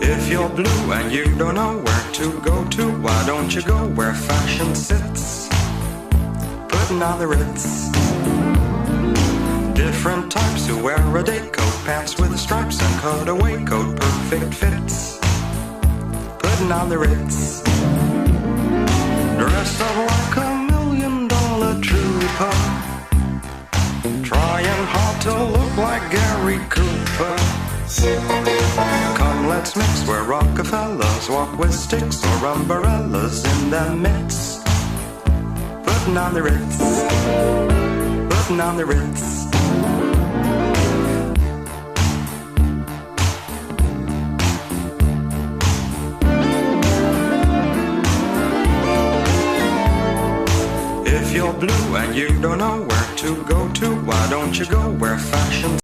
If you're blue and you don't know where to go to, why don't you go where fashion sits, putting on the Ritz. Different types who wear a day coat, pants with stripes and cutaway coat, perfect fits, putting on the Ritz. Dressed up like $1,000,000 trooper, trying hard to look like Gary Cooper. Come, let's mix where Rockefellers walk with sticks or umbrellas in their midst, putting on the Ritz, putting on the Ritz. If you're blue and you don't know where to go to, why don't you go where fashion